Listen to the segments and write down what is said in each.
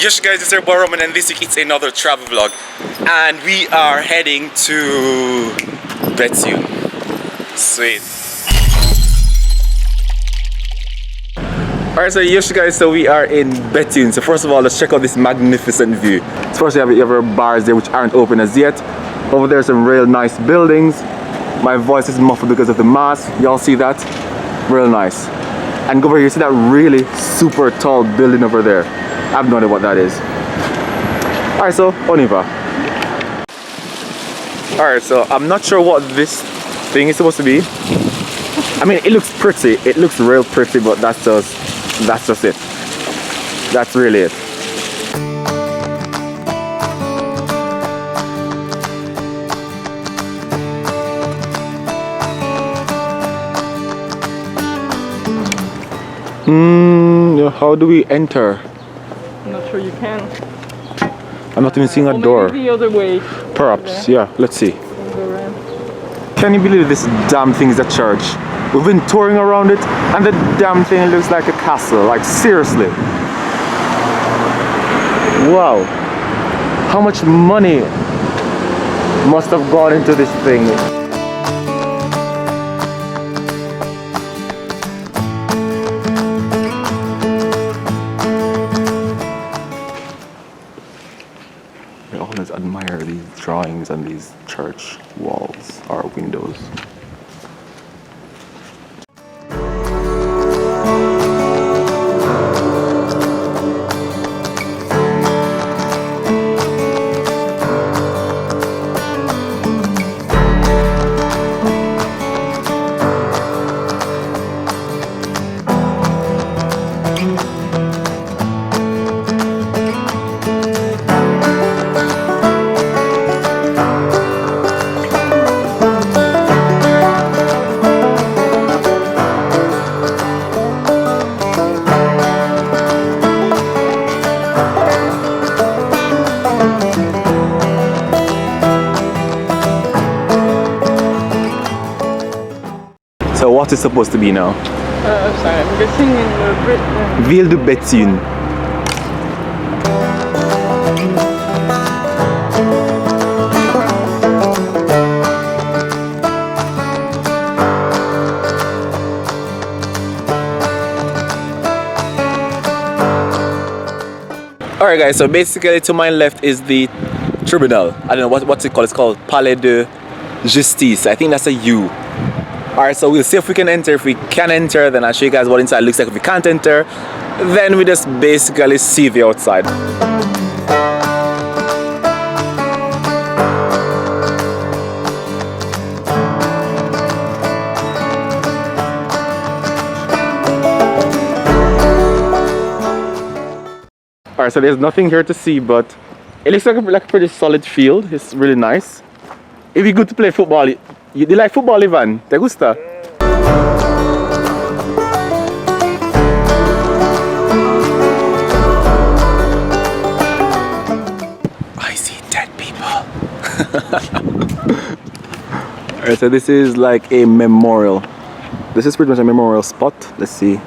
Yes guys, it's your boy Roman and this week it's another travel vlog and we are heading to Bethune. Sweet. Alright, so yes guys, so we are in Bethune. So first of all, let's check out this magnificent view. So first you have bars there which aren't open as yet. Over there are some real nice buildings. My voice is muffled because of the mask. Y'all see that? Real nice. And go over here, you see that really super tall building over there. I have no idea what that is. Alright, so on y va. Alright, so I'm not sure what this thing is supposed to be. I mean, it looks pretty. It looks real pretty, but that's just it. That's really it. How do we enter? I'm not sure you can. I'm not even seeing a door. Maybe the other way. Perhaps, yeah, let's see. Go around. Can you believe this damn thing is a church? We've been touring around it and the damn thing looks like a castle, like seriously. Wow. How much money must have gone into this thing? I always admire these drawings on these church walls or windows. So what is supposed to be now? Sorry, I'm guessing in Britain. Ville de Bethune. Alright guys, so basically to my left is the tribunal. I don't know what's it called. It's called Palais de Justice. I think that's a U. Alright, so we'll see if we can enter. If we can enter, then I'll show you guys what inside looks like. If we can't enter, then we just basically see the outside. Alright, so there's nothing here to see, but it looks like a pretty solid field. It's really nice. It'd be good to play football. You like football, Ivan? ¿Te gusta? I see dead people. Alright, so this is like a memorial. This is pretty much a memorial spot. Let's see.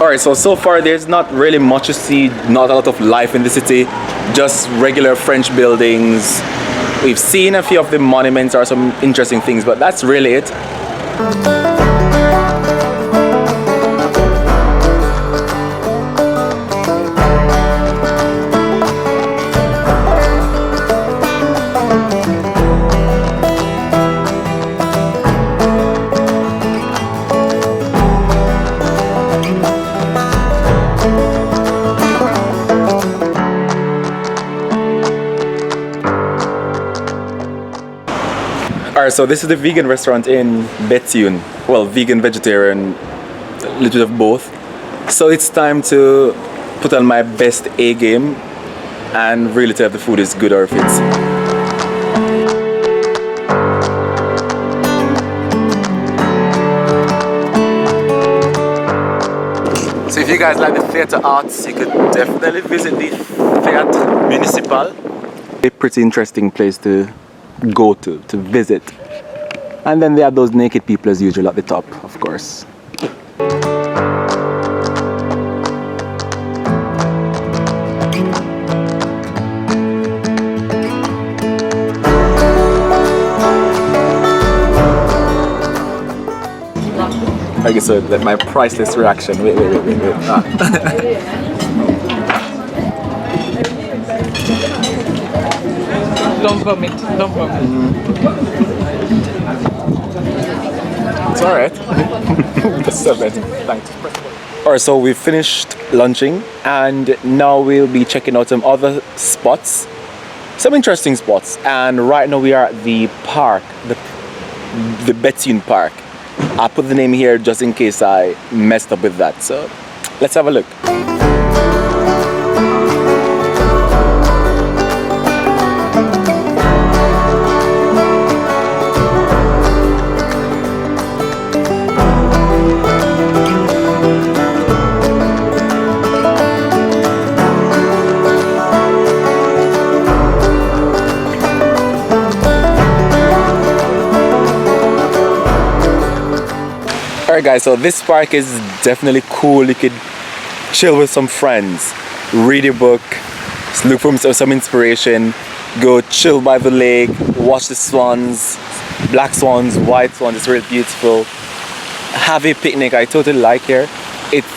Alright, so far there's not really much to see, not a lot of life in the city, just regular French buildings. We've seen a few of the monuments or some interesting things, but that's really it. Alright, so this is the vegan restaurant in Bethune. Well, vegan, vegetarian, a little bit of both. So it's time to put on my best A game and really tell if the food is good or if it's you guys like the theatre arts, you could definitely visit the Theatre Municipal. A pretty interesting place to go to visit. And then they have those naked people as usual at the top, of course. I guess so, my priceless reaction. Wait. Ah. Don't vomit. Don't vomit. It's alright. That's so bad. Thanks. Alright, so we've finished lunching and now we'll be checking out some other spots. Some interesting spots. And right now we are at the park, the Bethune Park. I put the name here just in case I messed up with that. So let's have a look. Alright guys, so this park is definitely cool. You could chill with some friends, read a book, look for some inspiration, go chill by the lake, watch the swans, black swans, white swans, it's really beautiful. Have a picnic, I totally like here. It's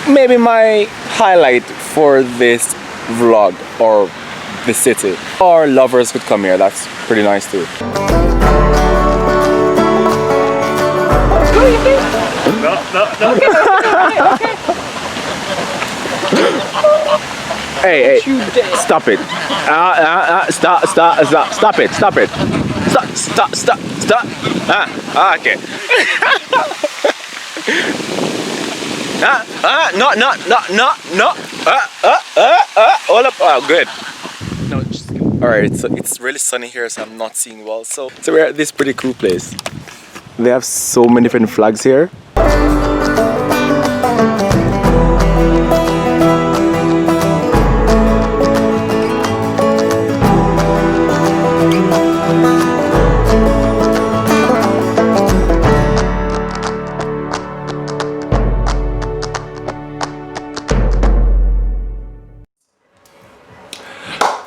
maybe my highlight for this vlog or the city. Or lovers could come here, that's pretty nice too. No. Hey, stop it. Stop it. Stop. Okay. No. Hold up. Oh, good. No, just alright, so it's really sunny here, so I'm not seeing well. So we're at this pretty cool place. They have so many different flags here.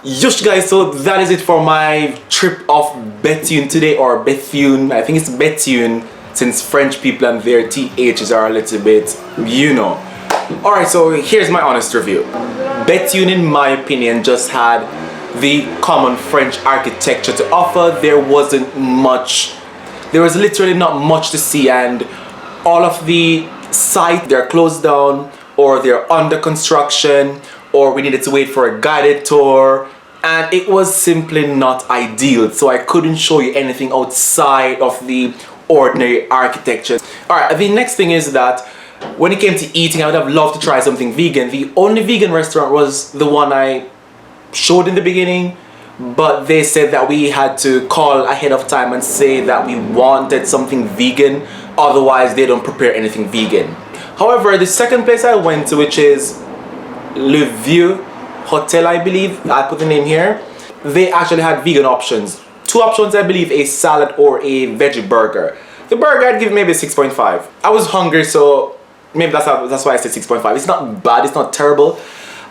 Yosh guys, so that is it for my trip of Bethune today, or Bethune. I think it's Bethune since French people and their THs are a little bit, you know. Alright, so here's my honest review. Bethune, in my opinion, just had the common French architecture to offer. There was literally not much to see, and all of the sites, they're closed down or they're under construction, or we needed to wait for a guided tour, and it was simply not ideal. So I couldn't show you anything outside of the ordinary architecture. Alright, the next thing is that when it came to eating, I would have loved to try something vegan. The only vegan restaurant was the one I showed in the beginning, but they said that we had to call ahead of time and say that we wanted something vegan, otherwise they don't prepare anything vegan. However, the second place I went to, which is Le Vieux Hotel, I believe, I put the name here, they actually had vegan options. Two options, I believe, a salad or a veggie burger. The burger I'd give maybe 6.5. I was hungry, so maybe that's why I said 6.5. It's not bad, it's not terrible.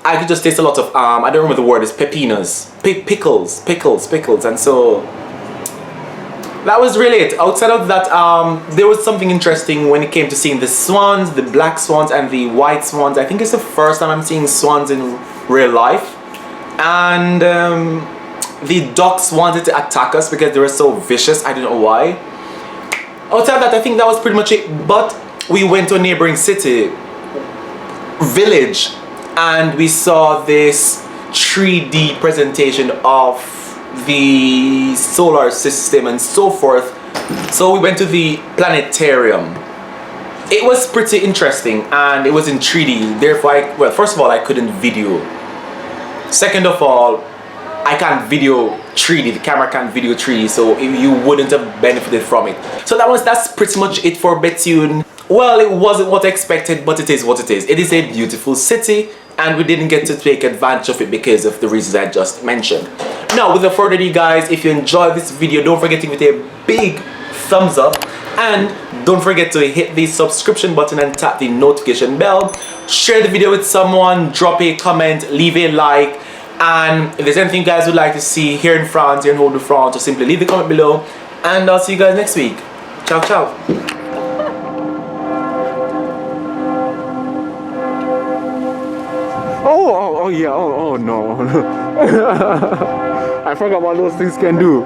I could just taste a lot of, I don't remember the word, it's pepinos, pickles, and so that was really it. Outside of that, there was something interesting when it came to seeing the swans, the black swans and the white swans. I think it's the first time I'm seeing swans in real life. And the ducks wanted to attack us because they were so vicious, I don't know why. Outside of that, I think that was pretty much it. But we went to a neighboring village, and we saw this 3D presentation of the solar system and so forth. So we went to the planetarium. It was pretty interesting and it was in 3D. Therefore, well, first of all, I couldn't video. Second of all, I can't video 3D. The camera can't video 3D, so you wouldn't have benefited from it. So that's pretty much it for Bethune. Well, it wasn't what I expected, but it is what it is. It is a beautiful city, and we didn't get to take advantage of it because of the reasons I just mentioned. Now, without further ado, guys, if you enjoyed this video, don't forget to give it a big thumbs up, and don't forget to hit the subscription button and tap the notification bell. Share the video with someone, drop a comment, leave a like, and if there's anything you guys would like to see here in France, here in Hauts-de-France, just simply leave the comment below, and I'll see you guys next week. Ciao, ciao. Oh yeah, oh no. I forgot what those things can do.